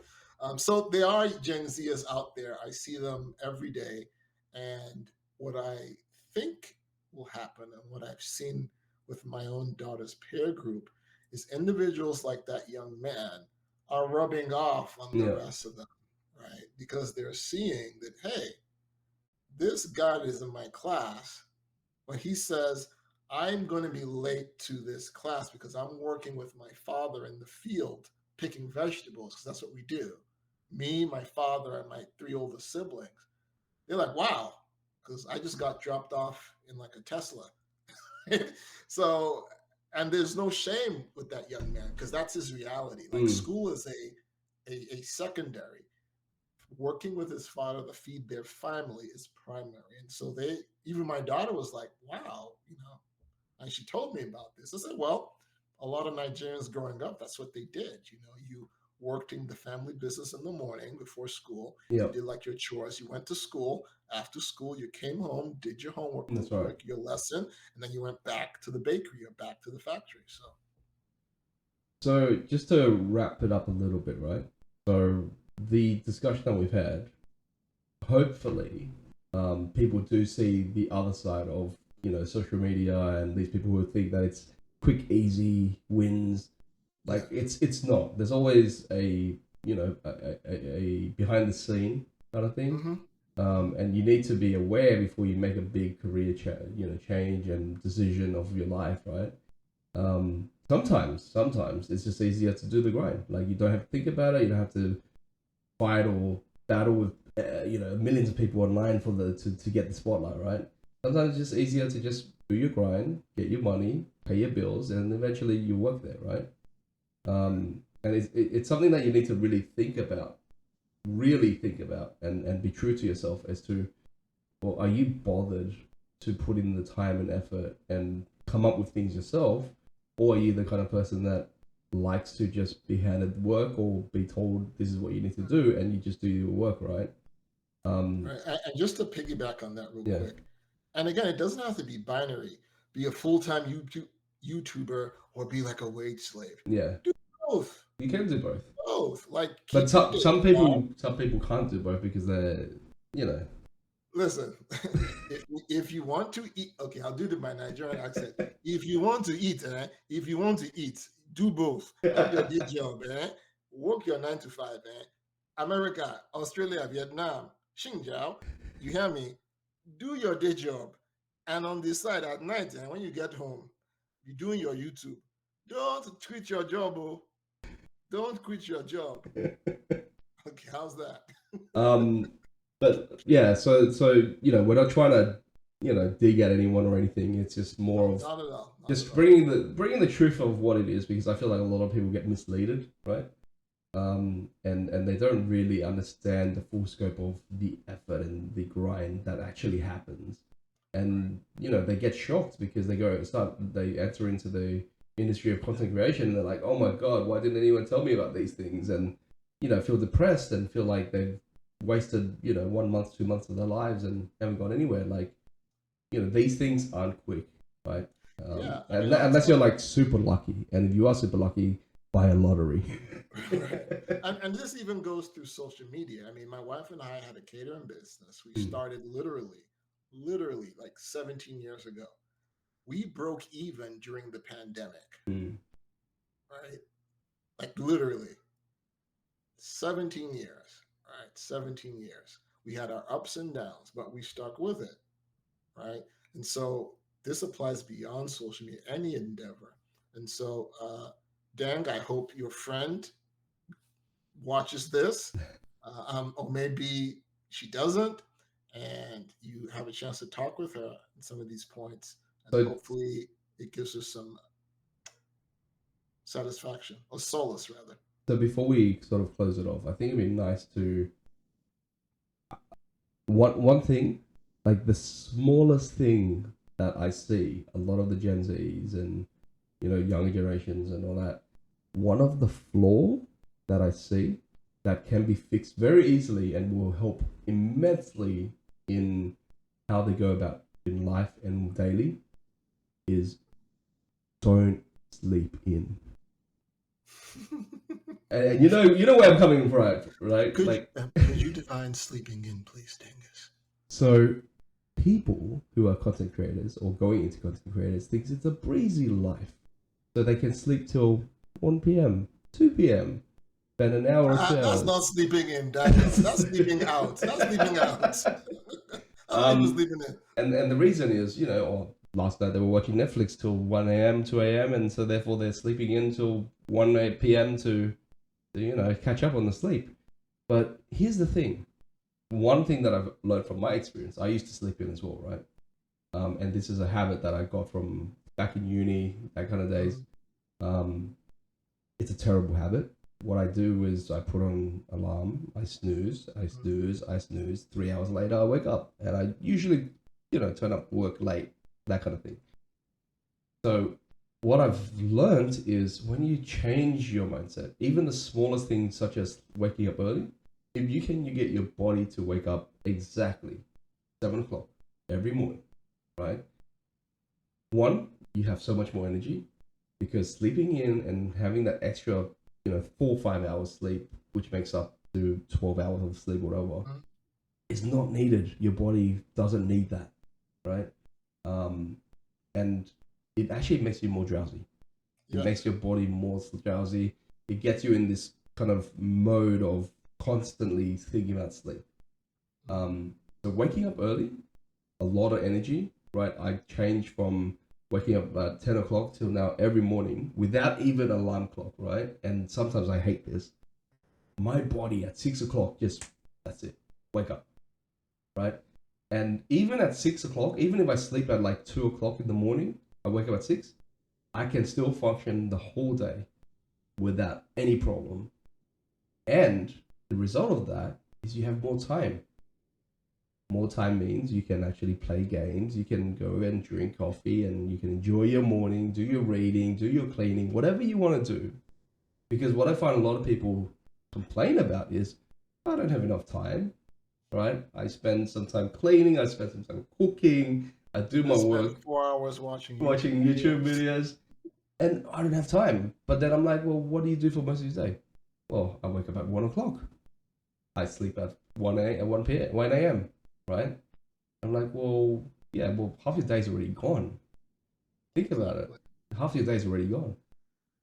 So there are Gen Zers out there. I see them every day. And what I think will happen and what I've seen with my own daughter's peer group is individuals like that young man are rubbing off on the yeah. rest of them, right? Because they're seeing that, hey, this guy is in my class, but he says, I'm going to be late to this class because I'm working with my father in the field picking vegetables because that's what we do. Me, my father, and my three older siblings. They're like, wow, because I just got dropped off in like a Tesla. So, and there's no shame with that young man because that's his reality. Like Mm, school is a secondary. Working with his father to feed their family is primary. And so they, even my daughter was like, wow, and she told me about this. I said, well, a lot of Nigerians growing up, that's what they did. You worked in the family business in the morning before school. You yeah. did like your chores. You went to school. After school, you came home, did your homework, That's right. your lesson, and then you went back to the bakery or back to the factory. So, So just to wrap it up a little bit, right? So the discussion that we've had, hopefully, people do see the other side of social media and these people who think that it's quick, easy wins. yeah. Like it's not. There's always a a behind the scene kind of thing, Mm-hmm. and you need to be aware before you make a big career change and decision of your life, right? Sometimes it's just easier to do the grind. Like you don't have to think about it. You don't have to fight or battle with millions of people online for to get the spotlight, right? Sometimes it's just easier to just do your grind, get your money, pay your bills, and eventually you work there, right? And it's something that you need to really think about, and be true to yourself as to, well, are you bothered to put in the time and effort and come up with things yourself, or are you the kind of person that likes to just be handed work or be told this is what you need to do and you just do your work, right? Um, Right. And just to piggyback on that real yeah, quick, and again, it doesn't have to be binary. Be a full-time YouTuber or be like a wage slave. yeah, Do both. you can do both, Both. Like but keep your day job. some people can't do both because they're you know Listen, if you want to eat, okay, I'll do my Nigerian accent. If you want to eat, if you want to eat, do both. Have your day job, work your 9 to 5, America, Australia, Vietnam, Xinjiao, you hear me? Do your day job, and on the side at night, when you get home, be doing your YouTube. Don't quit your job, oh. Don't quit your job. Okay, how's that? um, but yeah, so we're not trying to dig at anyone or anything. It's just No, more of not at all. Not at just all. bringing the truth of what it is, because I feel like a lot of people get misleaded, right? And they don't really understand the full scope of the effort and the grind that actually happens, and they get shocked because they enter into the industry of content creation and they're like, oh my god, why didn't anyone tell me about these things? And feel depressed and feel like they've wasted 1 month, 2 months of their lives and haven't gone anywhere. Like these things aren't quick, right? Yeah, I mean, And I'll unless you're tell like super lucky, and if you are super lucky, buy a lottery. right. And this even goes through social media. I mean, my wife and I had a catering business. We Mm, started literally like 17 years ago. We broke even during the pandemic, mm, right? Like literally 17 years, right? 17 years. We had our ups and downs, but we stuck with it, right? And so this applies beyond social media, any endeavor. And so, Dang, I hope your friend watches this, or maybe she doesn't. and you have a chance to talk with her on some of these points, and So, hopefully it gives her some satisfaction or solace, rather. so before we sort of close it off, I think it'd be nice to one thing, like the smallest thing that I see a lot of the Gen Zs and younger generations and all that. One of the flaw that I see that can be fixed very easily and will help immensely in how they go about in life and daily is don't sleep in. And you know where I'm coming from, right? Could you define sleeping in, please, Dangus? So people who are content creators or going into content creators thinks it's a breezy life. So they can sleep till 1 p.m., 2 p.m., spend an hour or 2 hours. That's not sleeping in, Dangus. That's sleeping out. That's sleeping out. Sleeping in. And the reason is, last night they were watching Netflix till 1 a.m., 2 a.m., and so therefore they're sleeping in till 1 p.m. to catch up on the sleep. But here's the thing. One thing that I've learned from my experience, I used to sleep in as well, right? And this is a habit that I got from back in uni, that kind of days. It's a terrible habit. What I do is I put on alarm, I snooze. 3 hours later, I wake up, and I usually, turn up work late, that kind of thing. So what I've learned is when you change your mindset, even the smallest things such as waking up early, if you get your body to wake up exactly 7 o'clock every morning, right? One, you have so much more energy because sleeping in and having that extra, 4 or 5 hours sleep, which makes up to 12 hours of sleep or whatever, is not needed. Your body doesn't need that, right? And it actually makes you more drowsy. It makes your body more drowsy. It gets you in this kind of mode of constantly thinking about sleep. So waking up early, a lot of energy, right? I changed from waking up at 10 o'clock till now every morning without even an alarm clock, right? And sometimes I hate this. My body at 6 o'clock, that's it, wake up, right? And even at 6 o'clock, even if I sleep at like 2 o'clock in the morning, I wake up at 6, I can still function the whole day without any problem. And the result of that is you have more time. More time means you can actually play games, you can go and drink coffee, and you can enjoy your morning, do your reading, do your cleaning, whatever you want to do. Because what I find a lot of people complain about is, I don't have enough time, right? I spend some time cleaning, I spend some time cooking, I do my work. 4 hours watching YouTube videos, and I don't have time. But then I'm like, well, what do you do for most of your day? Well, I wake up at 1 o'clock. I sleep at 1 a.m., right? I'm like, well, half your day's already gone. Think about it. Half your day's already gone.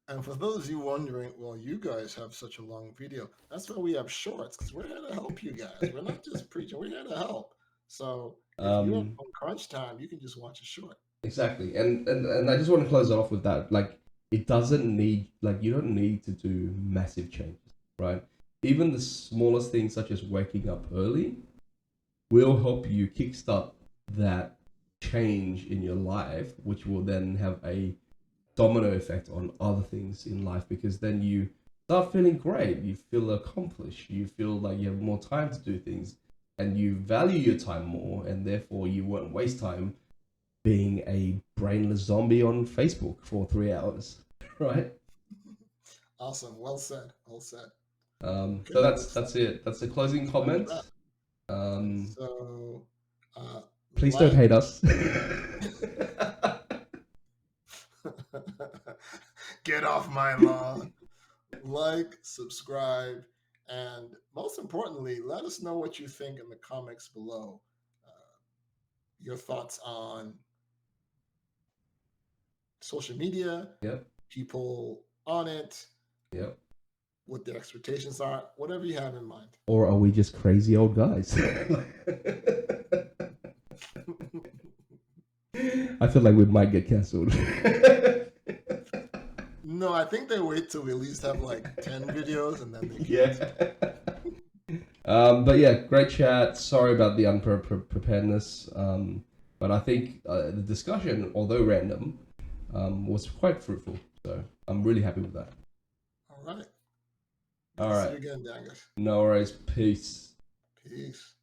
And for those of you wondering, well, you guys have such a long video. That's why we have shorts, because we're here to help you guys. We're not just preaching, we're here to help. So if you're on crunch time, you can just watch a short. Exactly. And I just want to close it off with that. Like, it doesn't need, like, you don't need to do massive changes, right? Even the smallest things such as waking up early will help you kickstart that change in your life, which will then have a domino effect on other things in life, because then you start feeling great, you feel accomplished, you feel like you have more time to do things, and you value your time more, and therefore you won't waste time being a brainless zombie on Facebook for 3 hours, right? Awesome. Well said. Well said. So that's it. That's the closing comment. Please don't hate us. Get off my lawn. Like, subscribe, and most importantly, let us know what you think in the comments below. Your thoughts on social media, people on it, what their expectations are, whatever you have in mind. Or are we just crazy old guys? I feel like we might get cancelled. No, I think they wait till we at least have like 10 videos and then they can. But yeah, great chat. Sorry about the unpreparedness. But I think the discussion, although random, was quite fruitful. So I'm really happy with that. All right. All Good to see right. you again, Dangus. No worries. Peace. Peace.